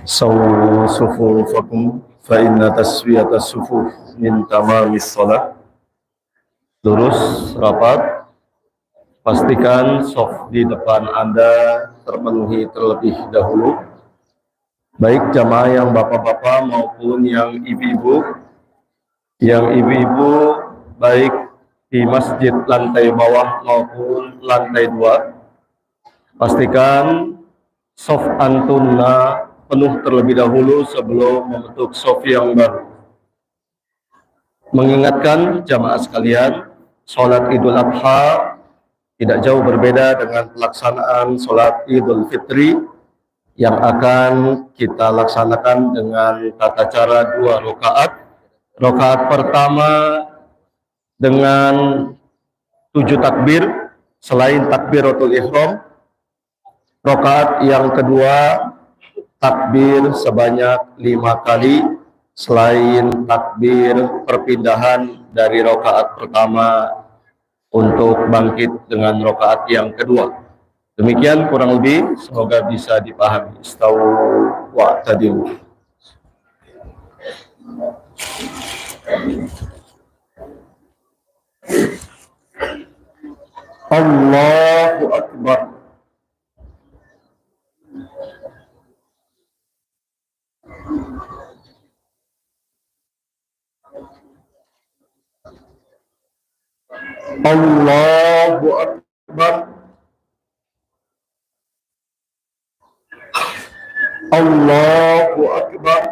Sawu sufufakum fa inna taswiyata sufuf min tamamis shalah. Lurus, rapat. Pastikan soft di depan Anda terpenuhi terlebih dahulu. Baik jamaah yang bapak-bapak maupun yang ibu-ibu. Yang ibu-ibu baik di masjid lantai bawah maupun lantai 2. Pastikan soft antunna penuh terlebih dahulu sebelum membentuk soft yang baru. Mengingatkan jamaah sekalian, sholat Idul Adha tidak jauh berbeda dengan pelaksanaan sholat Idul Fitri yang akan kita laksanakan dengan tata cara 2 rakaat. Rakaat pertama dengan 7 takbir selain takbiratul ihram. Rakaat yang kedua takbir sebanyak 5 kali selain takbir perpindahan dari rakaat pertama untuk bangkit dengan rakaat yang kedua. Demikian kurang lebih, semoga bisa dipahami. Istawu wa'tadilu. Allahu Akbar. Allahu Akbar. Allahu Akbar.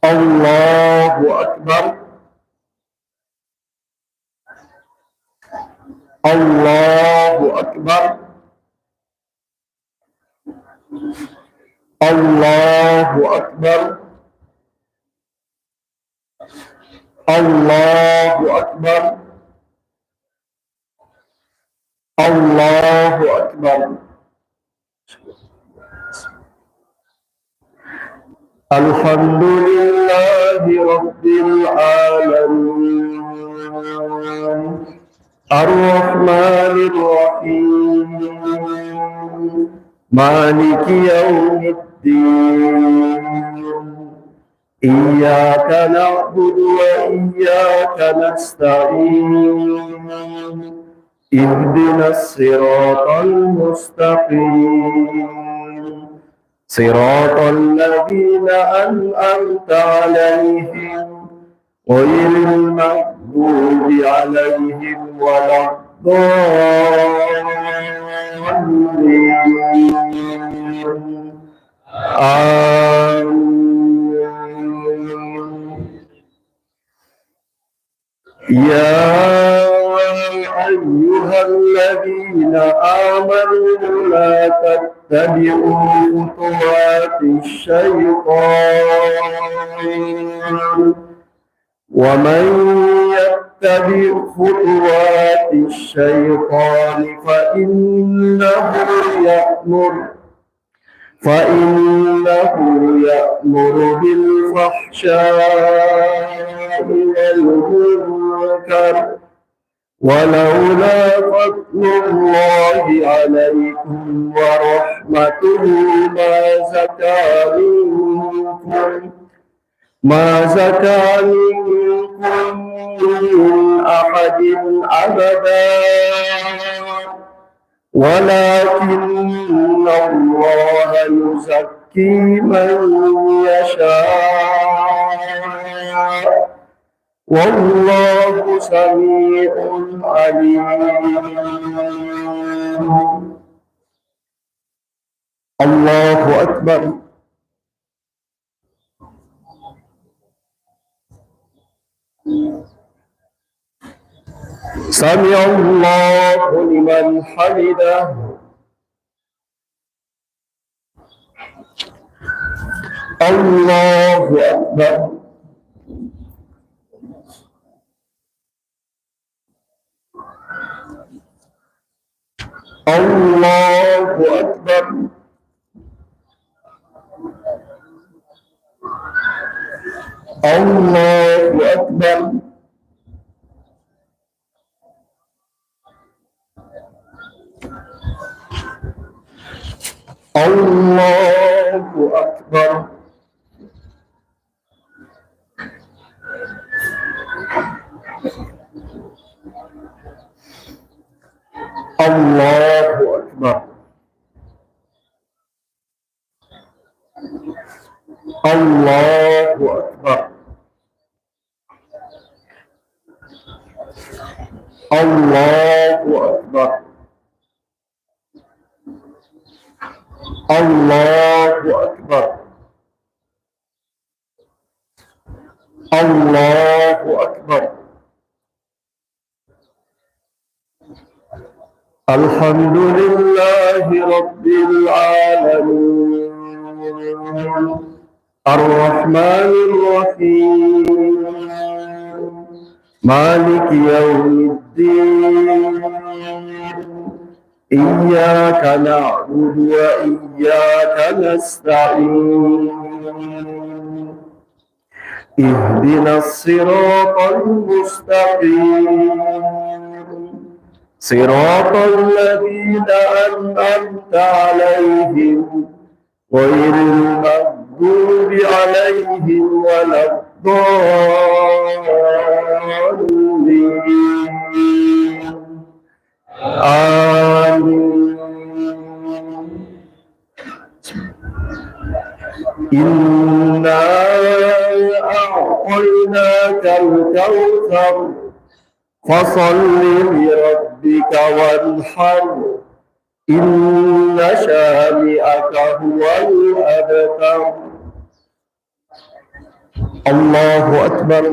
Allahu Akbar. Allahu Akbar. Allahu Akbar. Allahu Akbar. Allahu Akbar. Alhamdulillahi Rabbil Alamin. Ar-Rahmanir Rahim. Maliki Yawmiddin. Iyyaka na'budu wa iyyaka nasta'in. Ihdinas siratal mustaqim. Siratal ladzina an'amta 'alaihim ghairil maghdubi 'alaihim waladdallin. Ya ayyuhalladzina amanu la tattabi'u khutuwatis syaitan wa man yattabi' khutuwatis syaitan fa innahu ya'muru bil fahsya'i wal munkar. Walaula fadlullahi 'alaikum wa rahmatuhu ma zaka minkum min ahadin abada walakinna Allaha yuzakki man yasha'. Wallahu sami'un alim. Allahu Akbar. Sami'allahu liman hamidah. Allahu Akbar. الله أكبر الله أكبر الله أكبر الله أكبر الله أكبر الله أكبر الله أكبر الله أكبر الحمد لله رب العالمين الرحمن الرحيم مالك يوم الدين إياك نعبد وإياك نستعين اهدنا الصراط المستقيم صراط الذين أنعمت عليهم غير المغضوب عليهم ولا الضالين آمين إنا أعطيناك الكوثر فصل لربك وانحر إن شانئك هو الأبتر الله أكبر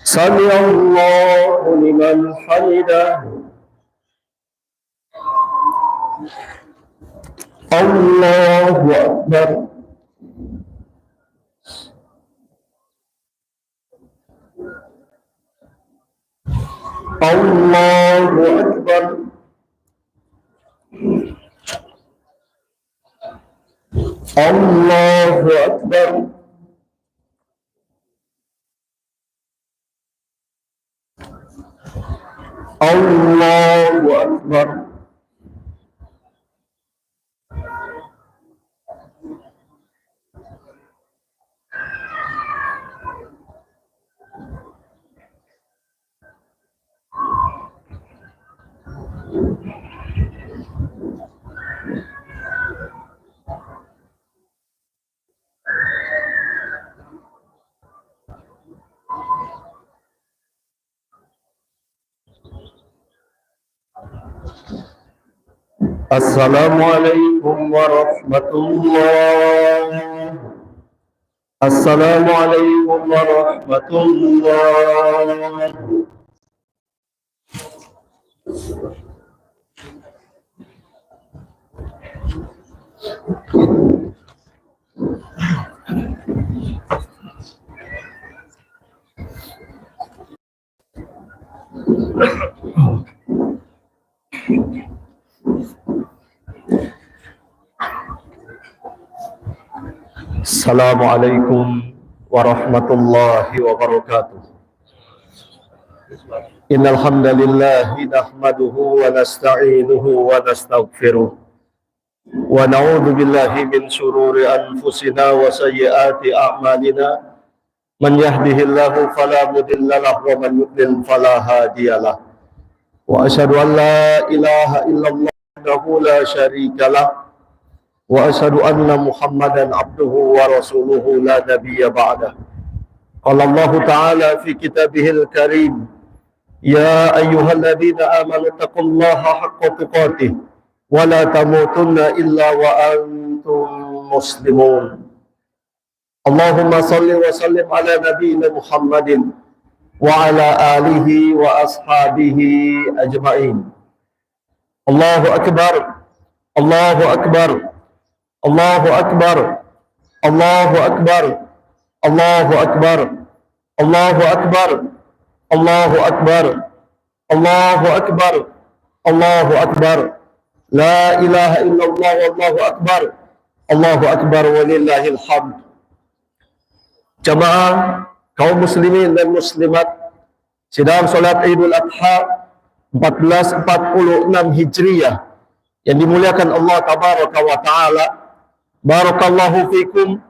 سمع الله لمن حمده الله أكبر الله أكبر الله أكبر الله أكبر السلام عليكم ورحمة الله السلام عليكم ورحمة الله Assalamualaikum warahmatullahi wabarakatuh. Innal hamdalillah nahmaduhu wa nasta'inuhu wa nastaghfiruh wa na'udzu billahi min shururi anfusina wa sayyiati a'malina. Man yahdihillahu fala mudilla lahu wa man yudlil fala hadiyalah. Wa asyhadu an la ilaha illallah wahdahu la syarika lah. Wa asyhadu anna Muhammadan abduhu wa rasuluhu la nabiyya ba'dah. Qala Allah Ta'ala fi kitabihil karim, ya ayyuhalladzina amanu taqullaha haqqa tuqatih wa la tamutunna illa wa antum muslimun. Allahumma salli wa sallim ala nabiyyina Muhammadin wa ala alihi wa ashabihi ajma'in. Allahu akbar, Allahu akbar, Allahu akbar, Allahu akbar, Allahu akbar, Allahu Akbar, Allahu Akbar, Allahu Akbar, Allahu Akbar. La ilaha illallah, Allahu Akbar, Allahu Akbar, walillahil hamd. Jamaah kaum muslimin dan muslimat, sedang solat Idul Adha 1446 Hijriyah yang dimuliakan Allah Tabaraka wa Ta'ala. Barakallahu fikum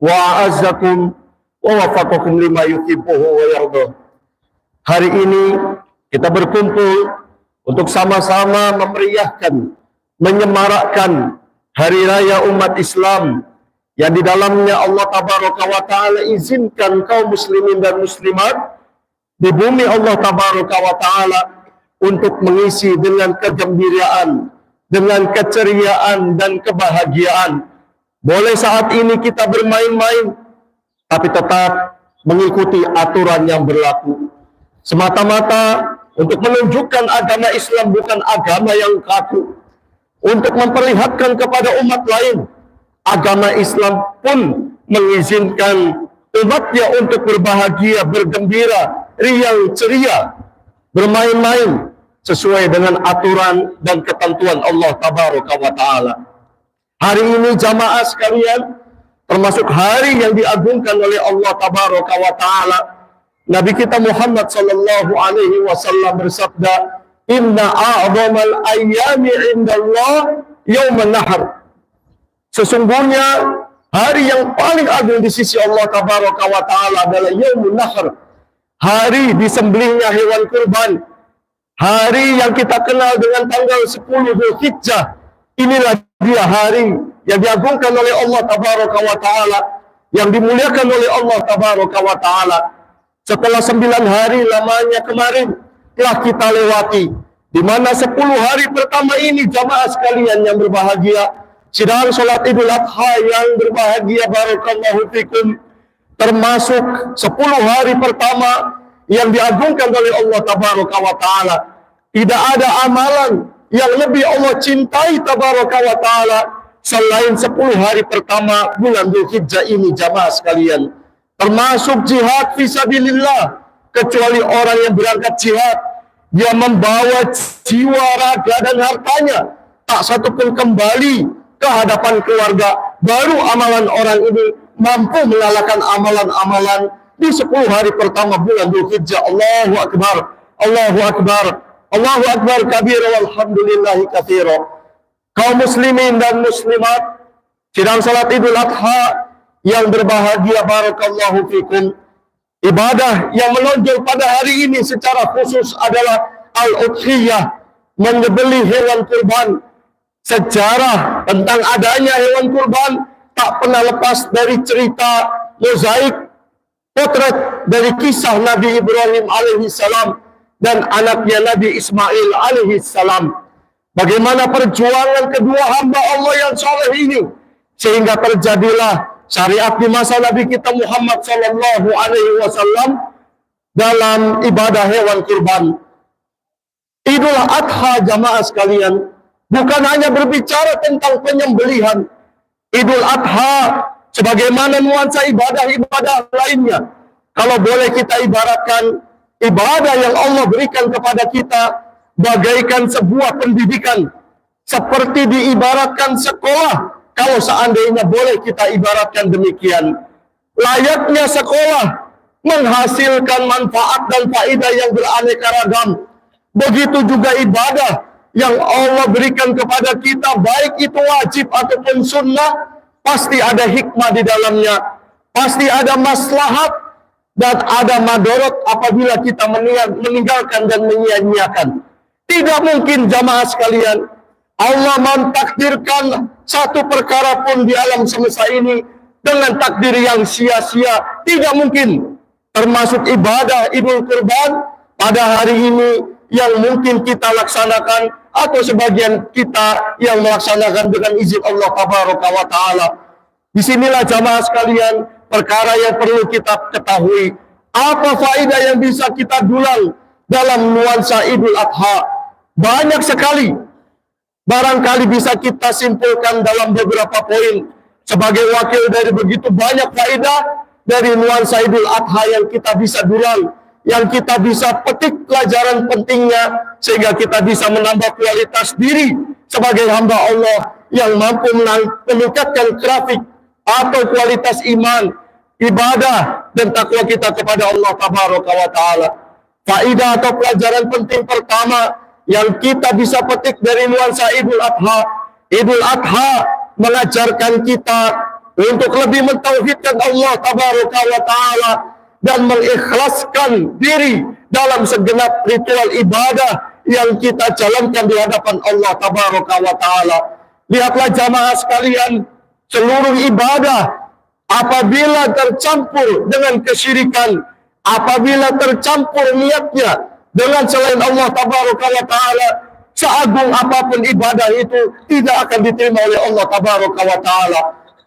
wa a'azzakum wa wafaqakum lima yuhibbuhu wa yardah. Hari ini kita berkumpul untuk sama-sama memeriahkan, menyemarakkan Hari Raya Umat Islam yang di dalamnya Allah Tabaraka wa Ta'ala izinkan kaum muslimin dan muslimat di bumi Allah Tabaraka wa Ta'ala untuk mengisi dengan kegembiraan, dengan keceriaan dan kebahagiaan. Boleh saat ini kita bermain-main, tapi tetap mengikuti aturan yang berlaku. Semata-mata untuk menunjukkan agama Islam bukan agama yang kaku. Untuk memperlihatkan kepada umat lain, agama Islam pun mengizinkan umatnya untuk berbahagia, bergembira, riang ceria, bermain-main sesuai dengan aturan dan ketentuan Allah Tabaraka wa Ta'ala. Hari ini jamaah sekalian, termasuk hari yang diagungkan oleh Allah Tabaraka wa Ta'ala. Nabi kita Muhammad sallallahu alaihi wasallam bersabda, "Inna a'zamal ayyami indallah yauman nahr." Sesungguhnya hari yang paling agung di sisi Allah Tabaraka wa Ta'ala adalah yaumun nahr, hari disembelihnya hewan kurban, hari yang kita kenal dengan tanggal 10 Dzulhijjah. Inilah dia hari yang diagungkan oleh Allah Tabaraka wa Ta'ala, yang dimuliakan oleh Allah Tabaraka wa Ta'ala. Setelah 9 hari lamanya kemarin telah kita lewati, di mana 10 hari pertama ini jamaah sekalian yang berbahagia, sedang sholat Idul Adha yang berbahagia, barakallahu fikum, termasuk 10 hari pertama yang diagungkan oleh Allah Tabaraka wa Ta'ala. Tidak ada amalan yang lebih Allah cintai Tabaraka wa Ta'ala selain 10 hari pertama bulan Dzulhijjah ini jamaah sekalian. Termasuk jihad fisabilillah, kecuali orang yang berangkat jihad, dia membawa jiwa, raga dan hartanya, tak satu pun kembali ke hadapan keluarga, baru amalan orang ini mampu mengalahkan amalan-amalan di 10 hari pertama bulan Dzulhijjah. Allahu Akbar, Allahu Akbar, Allahu Akbar kabira walhamdulillahi katsira. Kaum muslimin dan muslimat, sedang salat Idul Adha yang berbahagia, barakallahu fikum. Ibadah yang menonjol pada hari ini secara khusus adalah al-udhiyah, menyembelih hewan kurban. Sejarah tentang adanya hewan kurban tak pernah lepas dari cerita mozaik potret dari kisah Nabi Ibrahim alaihi salam dan anaknya Nabi Ismail alaihi salam. Bagaimana perjuangan kedua hamba Allah yang saleh ini sehingga terjadilah syariat di masa Nabi kita Muhammad sallallahu alaihi wasallam dalam ibadah hewan kurban. Idul Adha jamaah sekalian bukan hanya berbicara tentang penyembelihan. Idul Adha sebagaimana nuansa ibadah-ibadah lainnya, kalau boleh kita ibaratkan ibadah yang Allah berikan kepada kita bagaikan sebuah pendidikan, seperti diibaratkan sekolah. Kalau seandainya boleh kita ibaratkan demikian, layaknya sekolah menghasilkan manfaat dan faedah yang beraneka ragam, begitu juga ibadah yang Allah berikan kepada kita, baik itu wajib ataupun sunnah, pasti ada hikmah di dalamnya, pasti ada maslahat dan ada madorot apabila kita meninggalkan dan menyia-nyiakan. Tidak mungkin jamaah sekalian Allah mentakdirkan satu perkara pun di alam semesta ini dengan takdir yang sia-sia. Tidak mungkin. Termasuk ibadah Idul Kurban pada hari ini yang mungkin kita laksanakan atau sebagian kita yang melaksanakan dengan izin Allah Tabaraka wa Ta'ala. Disinilah jamaah sekalian perkara yang perlu kita ketahui. Apa faedah yang bisa kita dulang dalam nuansa Idul Adha? Banyak sekali. Barangkali bisa kita simpulkan dalam beberapa poin. Sebagai wakil dari begitu banyak faedah, dari nuansa Idul Adha yang kita bisa dulang, yang kita bisa petik pelajaran pentingnya, sehingga kita bisa menambah kualitas diri sebagai hamba Allah yang mampu meningkatkan grafik atau kualitas iman, ibadah, dan takwa kita kepada Allah Tabaraka wa Ta'ala. Faidah atau pelajaran penting pertama yang kita bisa petik dari nuansa Idul Adha. Idul Adha mengajarkan kita untuk lebih mentauhidkan Allah Tabaraka wa Ta'ala dan mengikhlaskan diri dalam segenap ritual ibadah yang kita jalankan di hadapan Allah Tabaraka wa Ta'ala. Lihatlah jamaah sekalian, seluruh ibadah apabila tercampur dengan kesyirikan, apabila tercampur niatnya dengan selain Allah Tabaraka wa Ta'ala, seagung apapun ibadah itu tidak akan diterima oleh Allah Tabaraka wa Ta'ala.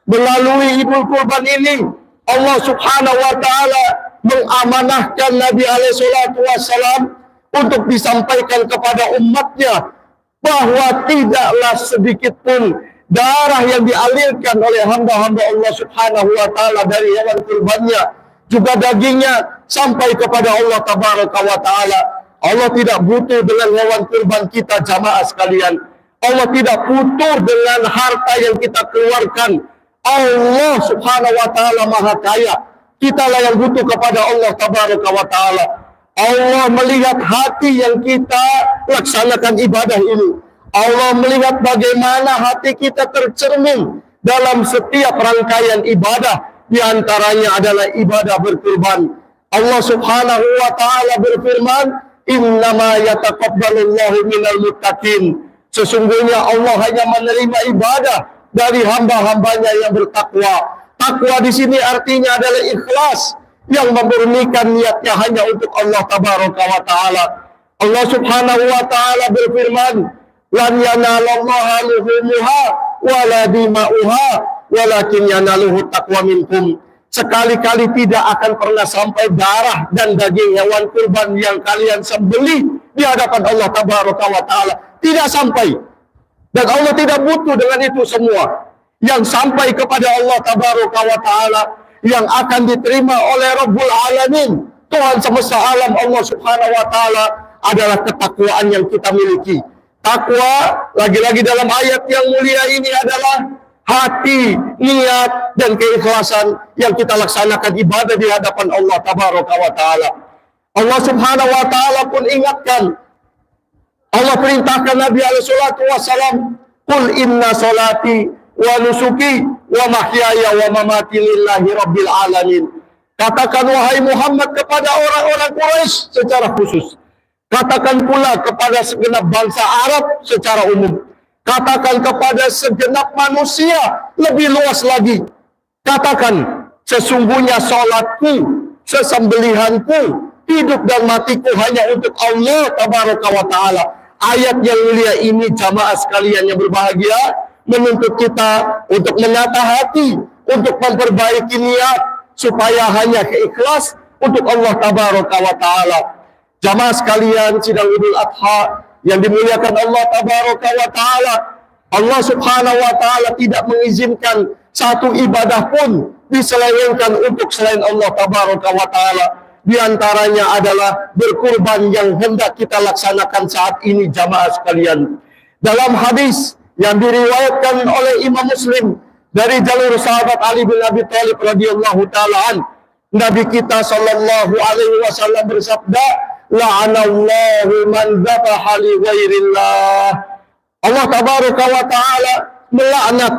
Melalui Idul Kurban ini, Allah Subhanahu wa Ta'ala mengamanahkan Nabi SAW untuk disampaikan kepada umatnya bahwa tidaklah sedikit pun darah yang dialirkan oleh hamba-hamba Allah Subhanahu wa Ta'ala dari hewan kurbannya, juga dagingnya, sampai kepada Allah Tabaraka wa Ta'ala. Allah tidak butuh dengan hewan kurban kita, jamaah sekalian. Allah tidak butuh dengan harta yang kita keluarkan. Allah Subhanahu wa Ta'ala maha kaya. Kitalah yang butuh kepada Allah Tabaraka wa Ta'ala. Allah melihat hati yang kita laksanakan ibadah ini. Allah melihat bagaimana hati kita tercermin dalam setiap rangkaian ibadah. Di antaranya adalah ibadah berkurban. Allah Subhanahu wa Ta'ala berfirman, "Innama yataqabbalullahu minal muttaqin." Sesungguhnya Allah hanya menerima ibadah dari hamba-hambanya yang bertakwa. Takwa di sini artinya adalah ikhlas, yang memurnikan niatnya hanya untuk Allah Tabaraka wa Ta'ala. Allah Subhanahu wa Ta'ala berfirman, "Lan yanalallaha luhumuha wala dima'uha walakin yanaluhu taqwa minkum." Sekali-kali tidak akan pernah sampai darah dan daging hewan kurban yang kalian sembelih di hadapan Allah Tabaraka wa Ta'ala. Tidak sampai. Dan Allah tidak butuh dengan itu semua. Yang sampai kepada Allah Tabaraka wa Ta'ala, yang akan diterima oleh Rabbul Alamin, Tuhan semesta alam Allah Subhanahu wa Ta'ala, adalah ketakwaan yang kita miliki. Takwa, lagi-lagi dalam ayat yang mulia ini, adalah hati, niat, dan keikhlasan yang kita laksanakan ibadah di hadapan Allah Tabaraka wa Ta'ala. Allah Subhanahu wa Ta'ala pun ingatkan, Allah perintahkan Nabi SAW, "Qul inna salati wa nusuki wa mahyaya wa mamati lillahi rabbil alamin." Katakan wahai Muhammad kepada orang-orang Quraisy secara khusus. Katakan pula kepada segenap bangsa Arab secara umum. Katakan kepada segenap manusia lebih luas lagi. Katakan, sesungguhnya salatku, sesembelihanku, hidup dan matiku hanya untuk Allah Tabaraka wa Ta'ala. Ayat yang mulia ini, jamaah sekalian yang berbahagia, menuntut kita untuk menata hati, untuk memperbaiki niat, supaya hanya keikhlas untuk Allah Tabaraka wa Ta'ala. Jamaah sekalian, sidang Idul Adha yang dimuliakan Allah Tabaraka wa Ta'ala, Allah Subhanahu wa Ta'ala tidak mengizinkan satu ibadah pun diselewengkan untuk selain Allah Tabaraka wa Ta'ala. Di antaranya adalah berkurban yang hendak kita laksanakan saat ini, jamaah sekalian. Dalam hadis yang diriwayatkan oleh Imam Muslim dari jalur sahabat Ali bin Abi Thalib radhiyallahu ta'ala an, Nabi kita sallallahu alaihi wasallam bersabda, "La'anallahu man dzabaha li ghairillah." Allah Tabaraka wa Ta'ala melaknat.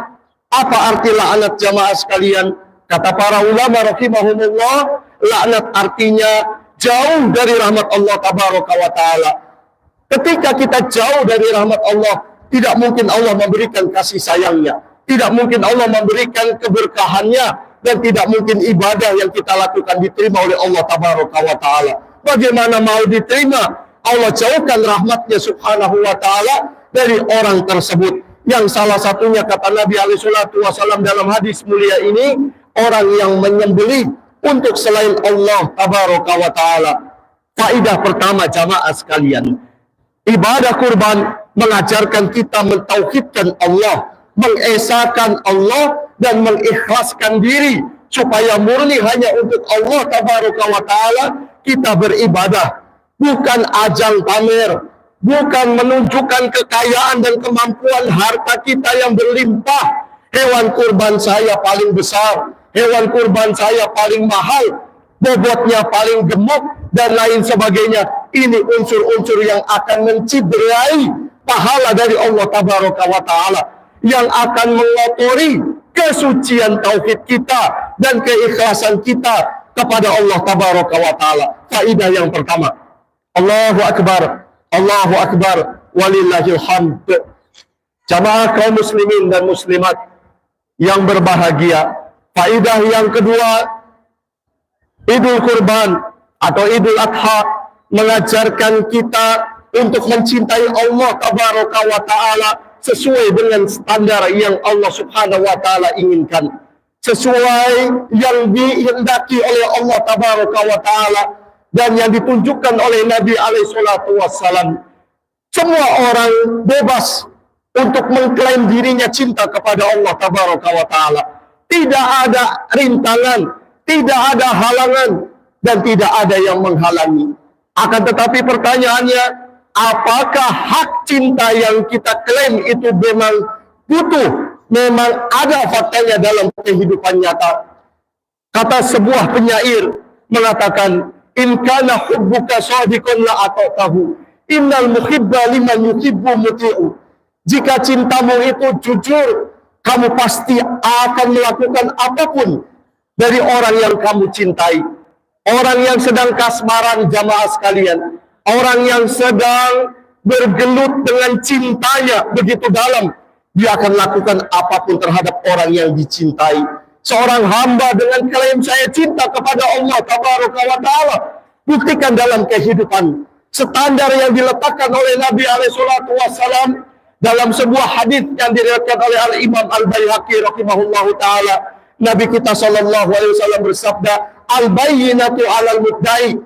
Apa arti laknat, jamaah sekalian? Kata para ulama rahimahumullah, laknat artinya jauh dari rahmat Allah Tabaraka wa Ta'ala. Ketika kita jauh dari rahmat Allah, tidak mungkin Allah memberikan kasih sayangnya, tidak mungkin Allah memberikan keberkahannya, dan tidak mungkin ibadah yang kita lakukan diterima oleh Allah Tabaraka wa Ta'ala. Bagaimana mau diterima? Allah jauhkan rahmatnya Subhanahu wa Ta'ala dari orang tersebut. Yang salah satunya, kata Nabi SAW dalam hadis mulia ini, orang yang menyembelih untuk selain Allah Tabaraka wa Ta'ala. Faidah pertama, jamaah sekalian, ibadah kurban mengajarkan kita mentauhidkan Allah, mengesahkan Allah, dan mengikhlaskan diri supaya murni hanya untuk Allah Tabaraka wa Ta'ala kita beribadah, bukan ajang pamer, bukan menunjukkan kekayaan dan kemampuan harta kita yang berlimpah. Hewan kurban saya paling besar, hewan kurban saya paling mahal, bobotnya paling gemuk, dan lain sebagainya. Ini unsur-unsur yang akan menciderai pahala dari Allah Tabaraka wa Ta'ala, yang akan mengotori kesucian tauhid kita dan keikhlasan kita kepada Allah Tabaraka wa Ta'ala. Faidah yang pertama, Allahu Akbar, Allahu Akbar, walillahil hamd. Jamaah kaum muslimin dan muslimat yang berbahagia, faidah yang kedua, Idul Kurban atau Idul Adha mengajarkan kita untuk mencintai Allah Tabaraka wa Ta'ala sesuai dengan standar yang Allah Subhanahu wa Ta'ala inginkan, sesuai yang dihendaki oleh Allah Tabaraka wa Ta'ala dan yang ditunjukkan oleh Nabi alaihi salatu wassalam. Semua orang bebas untuk mengklaim dirinya cinta kepada Allah Tabaraka wa Ta'ala. Tidak ada rintangan, tidak ada halangan, dan tidak ada yang menghalangi. Akan tetapi pertanyaannya, apakah hak cinta yang kita klaim itu memang butuh, memang ada faktanya dalam kehidupan nyata? Kata sebuah penyair mengatakan, in kana hubbuka shadiqan la ata'tahu, innal muhibba liman yuhibbu muti'u. Jika cintamu itu jujur, kamu pasti akan melakukan apapun dari orang yang kamu cintai. Orang yang sedang kasmaran, jamaah sekalian, orang yang sedang bergelut dengan cintanya begitu dalam, dia akan lakukan apapun terhadap orang yang dicintai. Seorang hamba dengan klaim saya cinta kepada Allah Tabaraka wa Ta'ala, buktikan dalam kehidupan. Standar yang diletakkan oleh Nabi alaihi salatu wassalam dalam sebuah hadis yang diriwayatkan oleh Al-Imam Al-Baihaqi rahimahullahu ta'ala, Nabi kita sallallahu alaihi wasallam bersabda, al-bayyinatu 'alal mudda'i.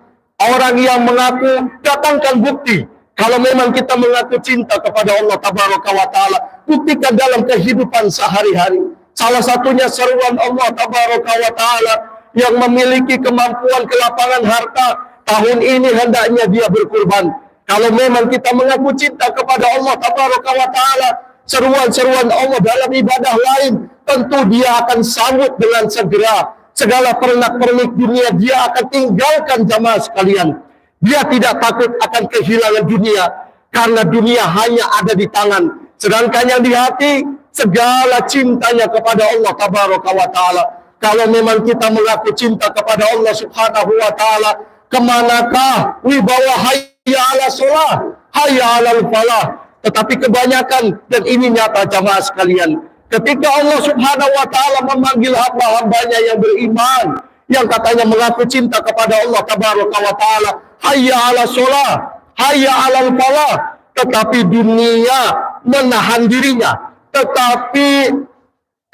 Orang yang mengaku, datangkan bukti. Kalau memang kita mengaku cinta kepada Allah Tabaraka wa Ta'ala, buktikan dalam kehidupan sehari-hari. Salah satunya seruan Allah Tabaraka wa Ta'ala yang memiliki kemampuan kelapangan harta. Tahun ini hendaknya dia berkurban. Kalau memang kita mengaku cinta kepada Allah Tabaraka wa Ta'ala, seruan-seruan Allah dalam ibadah lain, tentu dia akan sambut dengan segera. Segala pernak-pernik dunia dia akan tinggalkan, jamaah sekalian. Dia tidak takut akan kehilangan dunia, karena dunia hanya ada di tangan. Sedangkan yang di hati, segala cintanya kepada Allah Tabaraka wa Ta'ala. Kalau memang kita mengaku cinta kepada Allah Subhanahu wa Ta'ala, kemanakah wibawa hayya ala sholah, hayya ala falah? Tetapi kebanyakan, dan ini nyata jamaah sekalian, ketika Allah Subhanahu wa Ta'ala memanggil hamba-hambanya yang beriman, yang katanya mengaku cinta kepada Allah Tabaraka wa Ta'ala, hayya ala sholah, hayya ala falah, tetapi dunia menahan dirinya, tetapi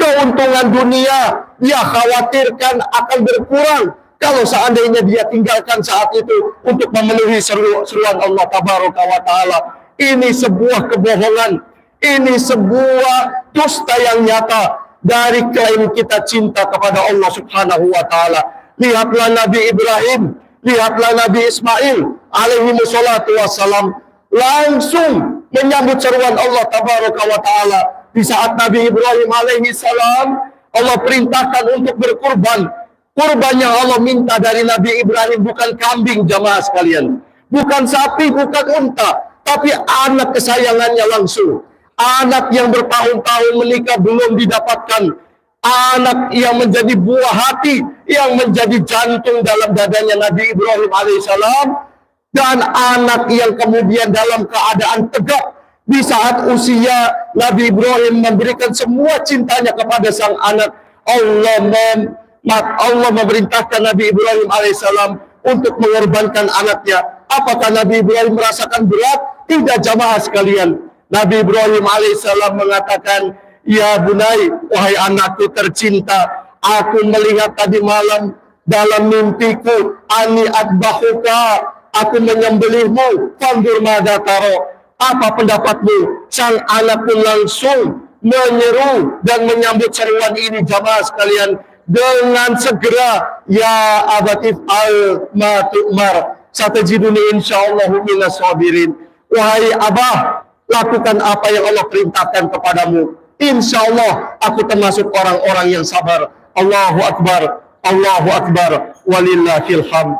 keuntungan dunia dia khawatirkan akan berkurang kalau seandainya dia tinggalkan saat itu untuk memenuhi seruan Allah Tabaraka wa Ta'ala. Ini sebuah kebohongan, ini sebuah dusta yang nyata dari klaim kita cinta kepada Allah Subhanahu wa Ta'ala. Lihatlah Nabi Ibrahim, lihatlah Nabi Ismail alaihi wassalatu wassalam, langsung menyambut seruan Allah Tabaraka wa Ta'ala. Di saat Nabi Ibrahim alaihi salam, Allah perintahkan untuk berkurban. Kurban yang Allah minta dari Nabi Ibrahim bukan kambing, jamaah sekalian, bukan sapi, bukan unta, tapi anak kesayangannya langsung. Anak yang bertahun-tahun menikah belum didapatkan. Anak yang menjadi buah hati, yang menjadi jantung dalam dadanya Nabi Ibrahim alaihissalam. Dan anak yang kemudian dalam keadaan tegak di saat usia Nabi Ibrahim memberikan semua cintanya kepada sang anak. Allah memerintahkan Nabi Ibrahim alaihissalam untuk mengorbankan anaknya. Apakah Nabi Ibrahim merasakan berat? Tidak, jamaah sekalian. Nabi Ibrahim alaihissalam mengatakan, ya bunai, wahai anakku tercinta, aku melihat tadi malam dalam mimpiku, ani adbahuka, aku menyembelihmu, fandur mada taro. Apa pendapatmu? Sang anak pun langsung menyeru dan menyambut seruan ini, jamaah sekalian. dengan segera, ya abatif al-matu'mar satajiduni insyaallahu minas sabirin. Wahai abah, lakukan apa yang Allah perintahkan kepadamu. Insyaallah aku termasuk orang-orang yang sabar. Allahu akbar, Allahu akbar, walillahil hamd.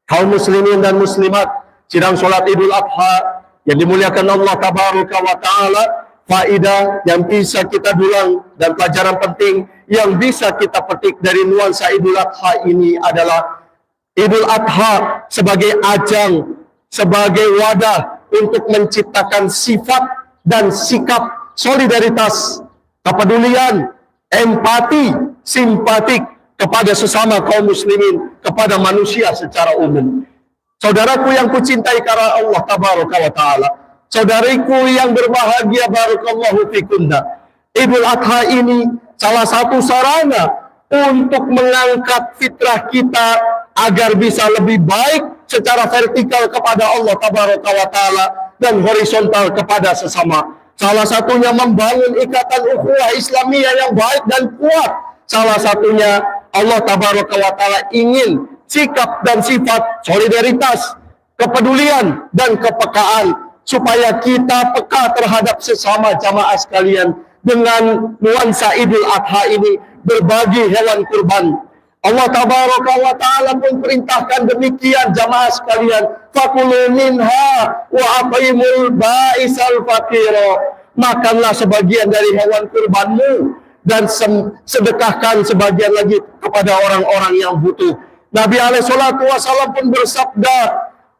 Kaum muslimin dan muslimat, sidang sholat Idul Adha yang dimuliakan Allah tabaraka wa ta'ala, faidah yang bisa kita dulang dan pelajaran penting yang bisa kita petik dari nuansa Idul Adha ini adalah Idul Adha sebagai ajang, sebagai wadah untuk menciptakan sifat dan sikap solidaritas, kepedulian, empati, simpatik kepada sesama kaum muslimin, kepada manusia secara umum. Saudaraku yang kucintai karena Allah tabaraka wa ta'ala, saudariku yang berbahagia, barakallahu fikunna, Idul Adha ini salah satu sarana untuk mengangkat fitrah kita agar bisa lebih baik secara vertikal kepada Allah tabaraka wa ta'ala dan horizontal kepada sesama. Salah satunya membangun ikatan ukhuwah Islamiyah yang baik dan kuat. Salah satunya Allah tabaraka wa ta'ala ingin sikap dan sifat solidaritas, kepedulian dan kepekaan supaya kita peka terhadap sesama jamaah sekalian. Dengan nuansa Idul Adha ini berbagi hewan kurban. Allah tabaraka wa ta'ala pun perintahkan demikian jamaah sekalian. Fakulu minha wa atimul ba'isal faqira. Makanlah sebagian dari hewan kurbanmu dan sedekahkan sebagian lagi kepada orang-orang yang butuh. Nabi alaihi salatu wasallam pun bersabda,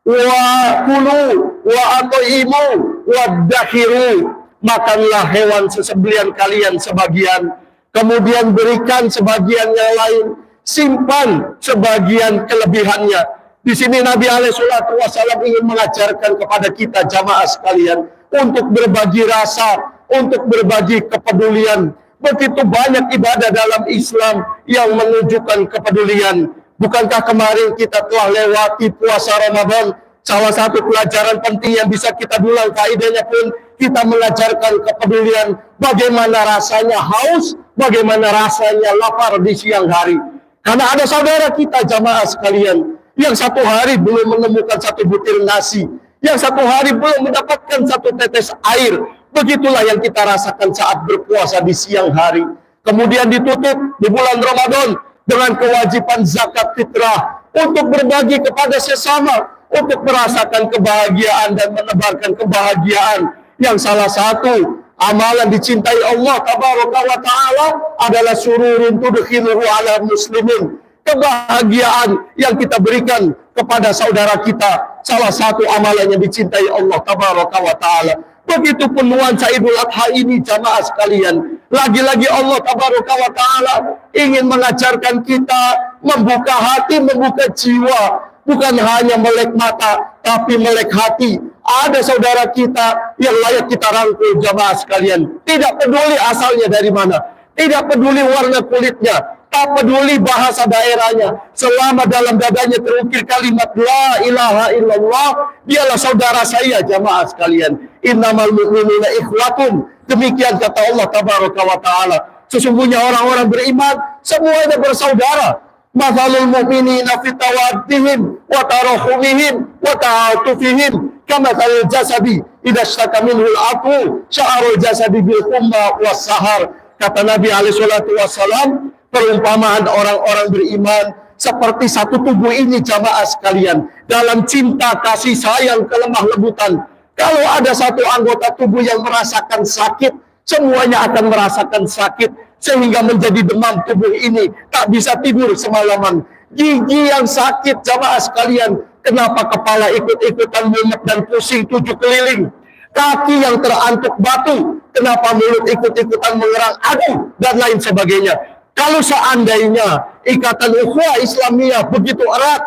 wa kulu wa atimu wa dakhiru. Makanlah hewan sesembelian kalian sebagian, kemudian berikan sebagian yang lain, simpan sebagian kelebihannya. Di sini Nabi alaihi salatu wasallam ingin mengajarkan kepada kita jamaah sekalian untuk berbagi rasa, untuk berbagi kepedulian. Begitu banyak ibadah dalam Islam yang menunjukkan kepedulian. Bukankah kemarin kita telah lewati puasa Ramadan? Salah satu pelajaran penting yang bisa kita dulang faedahnya pun kita mengajarkan kepedulian. Bagaimana rasanya haus, bagaimana rasanya lapar di siang hari. Karena ada saudara kita jamaah sekalian yang satu hari belum menemukan satu butir nasi, yang satu hari belum mendapatkan satu tetes air. Begitulah yang kita rasakan saat berpuasa di siang hari. Kemudian ditutup di bulan Ramadan dengan kewajiban zakat fitrah untuk berbagi kepada sesama, untuk merasakan kebahagiaan dan menebarkan kebahagiaan. Yang salah satu amalan dicintai Allah tabaraka wa ta'ala adalah sururun tudkhiluhu ala muslimin. Kebahagiaan yang kita berikan kepada saudara kita, salah satu amalan yang dicintai Allah tabaraka wa ta'ala. Begitupun nuansa Idul Adha ini jamaah sekalian. Lagi-lagi Allah tabaraka wa ta'ala ingin mengajarkan kita membuka hati, membuka jiwa. Bukan hanya melek mata, tapi melek hati. Ada saudara kita yang layak kita rangkul jamaah sekalian. Tidak peduli asalnya dari mana, tidak peduli warna kulitnya, tak peduli bahasa daerahnya. Selama dalam dadanya terukir kalimat La ilaha illallah, dialah saudara saya jamaah sekalian. Innamal mu'minuna ikhwatun. Demikian kata Allah tabaraka wa ta'ala. Sesungguhnya orang-orang beriman semuanya bersaudara. Mathalul mu'minina fi tawaddihim wa tarahumihim wa ta'atufihim kamathalil jasadi idza ishtaka minhul aqu sya'arul jasadi bil humma was sahar. Kata Nabi alaihi salatu wasallam, perumpamaan orang-orang beriman seperti satu tubuh ini jamaah sekalian, dalam cinta kasih sayang kelemah lembutan. Kalau ada satu anggota tubuh yang merasakan sakit, semuanya akan merasakan sakit sehingga menjadi demam tubuh ini, tak bisa tidur semalaman. Gigi yang sakit jamaah sekalian, kenapa kepala ikut-ikutan mumet dan pusing 7 keliling? Kaki yang terantuk batu, kenapa mulut ikut-ikutan mengerang aduh dan lain sebagainya. Kalau seandainya ikatan ukhuwah Islamiyah begitu erat,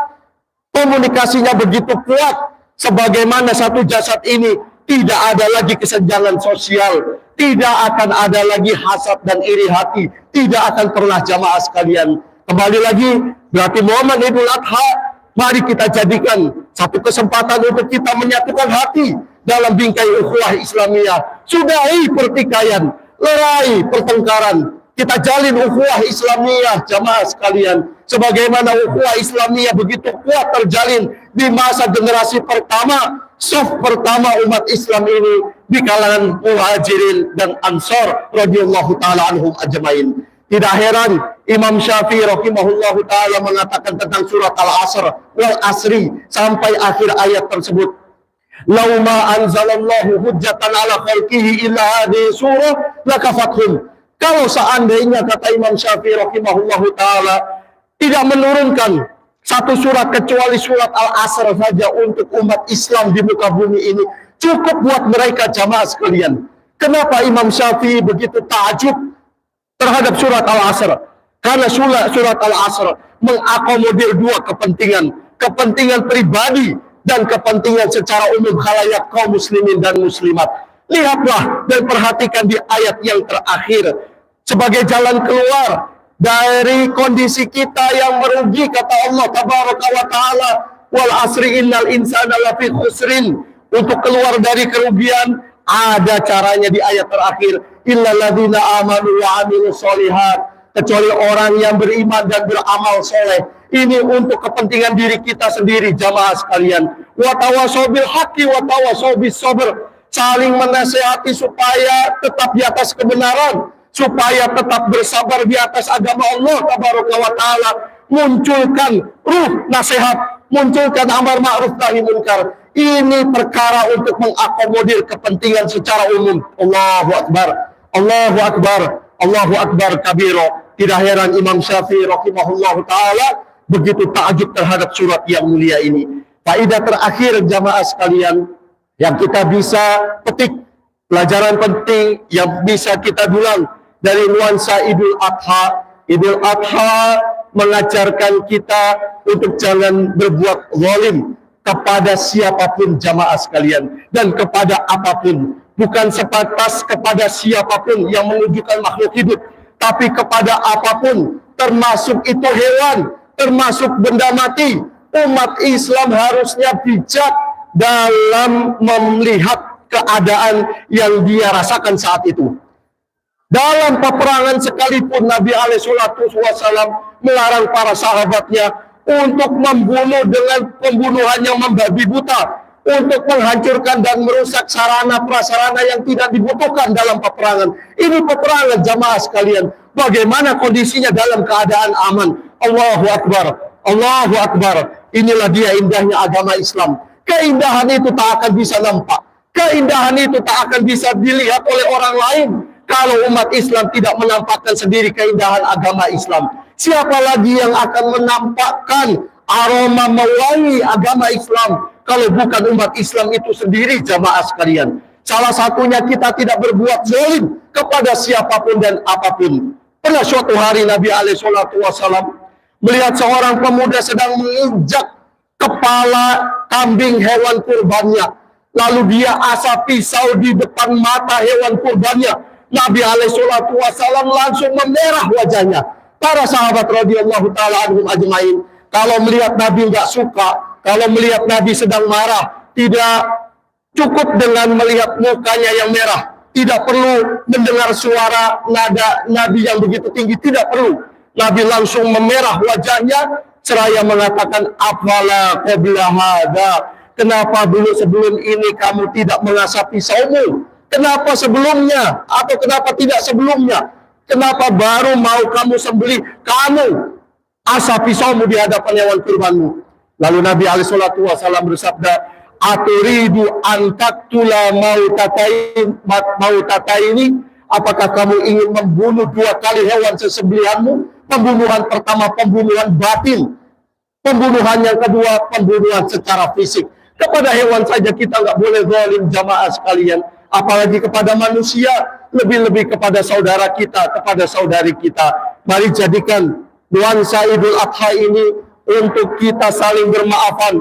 komunikasinya begitu kuat, sebagaimana satu jasad ini, tidak ada lagi kesenjangan sosial, tidak akan ada lagi hasad dan iri hati, tidak akan pernah jamaah sekalian. Kembali lagi, berarti momen Idul Adha, mari kita jadikan satu kesempatan untuk kita menyatukan hati dalam bingkai ukhuwah Islamiyah. Sudahi pertikaian, lerai pertengkaran, Kita jalin ukhuwah Islamiyah jamaah sekalian. Sebagaimana ukhuwah Islamiyah begitu kuat terjalin di masa generasi pertama, saf pertama umat Islam ini di kalangan Muhajirin dan Ansar radhiyallahu taala anhum ajmain. Tidak heran Imam Syafi'i rahimahullahu taala mengatakan tentang surat Al-Asr wal asri sampai akhir ayat tersebut. Lau ma anzalallahu hujjatan ala khalqihi illa hadhihi surah lakafathum. Kalau seandainya kata Imam Syafi'i rahimahullahu taala tidak menurunkan satu surat kecuali surat Al-Asr saja untuk umat Islam di muka bumi ini, cukup buat mereka jamaah sekalian. Kenapa Imam Syafi'i begitu takjub terhadap surat Al-Asr? Karena surat Al-Asr mengakomodir dua kepentingan, kepentingan pribadi dan kepentingan secara umum khalayak kaum muslimin dan muslimat. Lihatlah dan perhatikan di ayat yang terakhir sebagai jalan keluar dari kondisi kita yang merugi, kata Allah tabaraka wa taala, wal asri innal insana lafi khusrin. Untuk keluar dari kerugian ada caranya di ayat terakhir, illalladzina amanu wa amilus solihat, kecuali orang yang beriman dan beramal soleh. Ini untuk kepentingan diri kita sendiri jamaah sekalian. Wa tawasau bil haqqi wa tawasau bis sabr, saling menasihati supaya tetap di atas kebenaran, supaya tetap bersabar di atas agama Allah tabaraka wa taala. Munculkan ruh nasihat, munculkan amar ma'ruf nahi munkar. Ini perkara untuk mengakomodir kepentingan secara umum. Allahu akbar, Allahu akbar, Allahu akbar kabira. Tidak heran Imam Syafi'i rahimahullahu taala begitu takjub terhadap surat yang mulia ini. Faedah terakhir jamaah sekalian yang kita bisa petik, pelajaran penting yang bisa kita dulang dari nuansa Idul Adha. Idul Adha mengajarkan kita untuk jangan berbuat zalim kepada siapapun jamaah sekalian dan kepada apapun. Bukan sebatas kepada siapapun yang menunjukkan makhluk hidup, tapi kepada apapun, termasuk itu hewan, termasuk benda mati. Umat Islam harusnya bijak dalam melihat keadaan yang dia rasakan saat itu. Dalam peperangan sekalipun Nabi SAW melarang para sahabatnya untuk membunuh dengan pembunuhan yang membabi buta, untuk menghancurkan dan merusak sarana prasarana yang tidak dibutuhkan dalam peperangan. Ini peperangan jamaah sekalian. Bagaimana kondisinya dalam keadaan aman? Allahu akbar, Allahu akbar. Inilah dia indahnya agama Islam. Keindahan itu tak akan bisa nampak, keindahan itu tak akan bisa dilihat oleh orang lain kalau umat Islam tidak menampakkan sendiri keindahan agama Islam. Siapa lagi yang akan menampakkan aroma mewangi agama Islam kalau bukan umat Islam itu sendiri jamaah sekalian. Salah satunya kita tidak berbuat zalim kepada siapapun dan apapun. Pernah suatu hari Nabi SAW melihat seorang pemuda sedang menginjak kepala kambing hewan kurbannya. Lalu dia asap pisau di depan mata hewan kurbannya. Nabi SAW langsung memerah wajahnya. Para sahabat radhiyallahu taala anhum ajmain, kalau melihat Nabi nggak suka, kalau melihat Nabi sedang marah, tidak cukup dengan melihat mukanya yang merah, tidak perlu mendengar suara nada Nabi yang begitu tinggi, tidak perlu. Nabi langsung memerah wajahnya seraya mengatakan, afala qabla hadza, kenapa dulu sebelum ini kamu tidak mengasah pisaumu? Kenapa sebelumnya? Atau kenapa tidak sebelumnya? Kenapa baru mau kamu sembelih, kamu asah pisaumu di hadapan hewan kurbanmu? Lalu Nabi SAW bersabda, aturidu antaktula mautataini, apakah kamu ingin membunuh dua kali hewan sesembelihanmu? Pembunuhan pertama pembunuhan batin, pembunuhan yang kedua pembunuhan secara fisik. Kepada hewan saja kita nggak boleh zalim jamaah sekalian, apalagi kepada manusia, lebih-lebih kepada saudara kita, kepada saudari kita. Mari jadikan nuansa Idul Adha ini untuk kita saling bermaafan.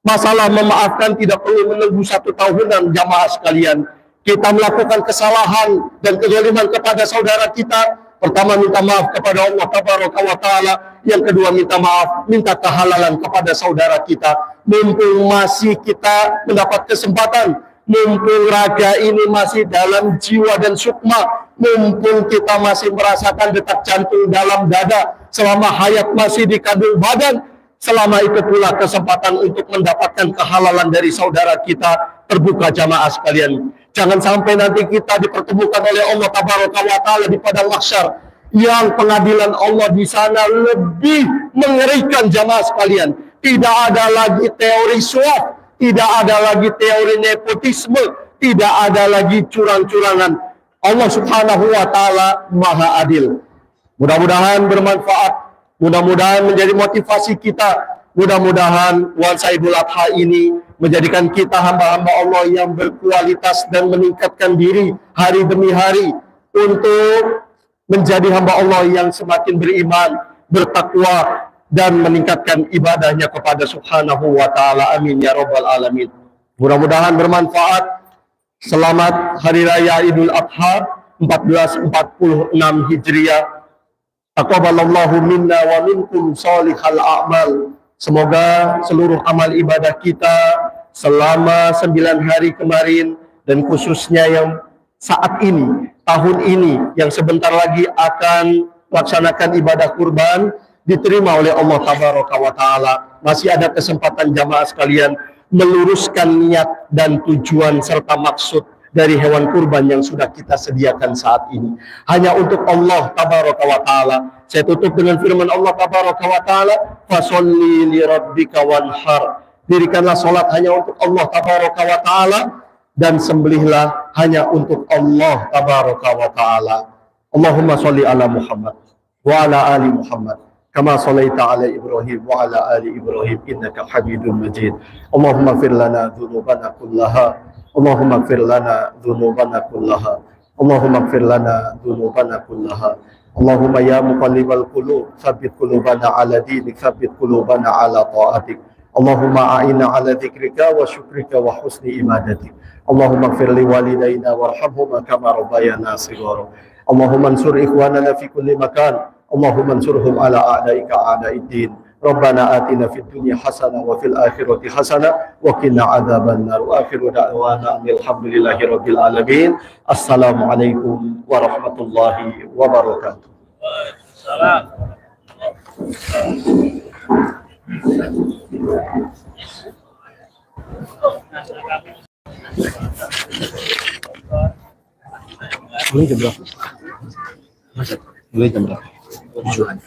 Masalah memaafkan tidak perlu menunggu 1 tahunan jamaah sekalian. Kita melakukan kesalahan dan kezaliman kepada saudara kita, pertama minta maaf kepada Allah tabaraka wa taala, yang kedua minta maaf, minta kehalalan kepada saudara kita. Mumpung masih kita mendapat kesempatan mumpung raga ini masih dalam jiwa dan sukma, mumpung kita masih merasakan detak jantung dalam dada, selama hayat masih di kandung badan, selama itu pula kesempatan untuk mendapatkan kehalalan dari saudara kita terbuka jamaah sekalian. Jangan sampai nanti kita dipertemukan oleh Allah Tabaraka wa Ta'ala di padang mahsyar yang pengadilan Allah di sana lebih mengerikan jamaah sekalian. Tidak ada lagi teori suap, tidak ada lagi teori nepotisme, tidak ada lagi curang-curangan. Allah Subhanahu wa Ta'ala Maha Adil. Mudah-mudahan bermanfaat, mudah-mudahan menjadi motivasi kita. Mudah-mudahan Wansa Idul Adha ini menjadikan kita hamba-hamba Allah yang berkualitas dan meningkatkan diri hari demi hari untuk menjadi hamba Allah yang semakin beriman, bertakwa, dan meningkatkan ibadahnya kepada Subhanahu wa Ta'ala. Amin ya Rabbal Alamin. Mudah-mudahan bermanfaat. Selamat Hari Raya Idul Adha 1446 Hijriah. Taqabbalallahu minna wa minkum sholihal a'mal. Semoga seluruh amal ibadah kita selama 9 hari kemarin dan khususnya yang saat ini, tahun ini yang sebentar lagi akan melaksanakan ibadah kurban diterima oleh Allah Tabaraka wa Ta'ala. Masih ada kesempatan jamaah sekalian meluruskan niat dan tujuan serta maksud dari hewan kurban yang sudah kita sediakan saat ini. Hanya untuk Allah Tabaraka wa Ta'ala. Saya tutup dengan firman Allah Tabaraka wa Ta'ala, "Fasholli li rabbika wanhar." Dirikanlah salat hanya untuk Allah Tabaraka wa Ta'ala dan sembelihlah hanya untuk Allah Tabaraka wa Ta'ala. Allahumma sholli ala Muhammad wa ala ali Muhammad kama shallaita ala Ibrahim wa ala ali Ibrahim innaka Hamidum Majid. Allahumma ighfir lana dzunubana kullaha. Allahumma ighfir lana dzunubana kullaha. Allahumma ighfir lana dzunubana kullaha. Allahumma ya muqallibal qulub, tsabbit qulubana ala dinik, tsabbit qulubana ala ta'atik. Allahumma a'inna ala dzikrika wa syukrika wa husni ibadatik. Allahumma ighfir li walidayna warhamhuma kama rabbayana shighara. Allahumma ansur ikhwanana fi kulli makan. Allahumma ansurhum ala a'daika a'daiddin. Rabbana atina fid dunya hasanah wa fil akhirati hasanah wa qina adzabannar. Wa akhiru da'wana alhamdulillahi rabbil alamin. Assalamualaikum warahmatullahi wabarakatuh. Mulai jam berapa? Mulai jam berapa? Tujuan.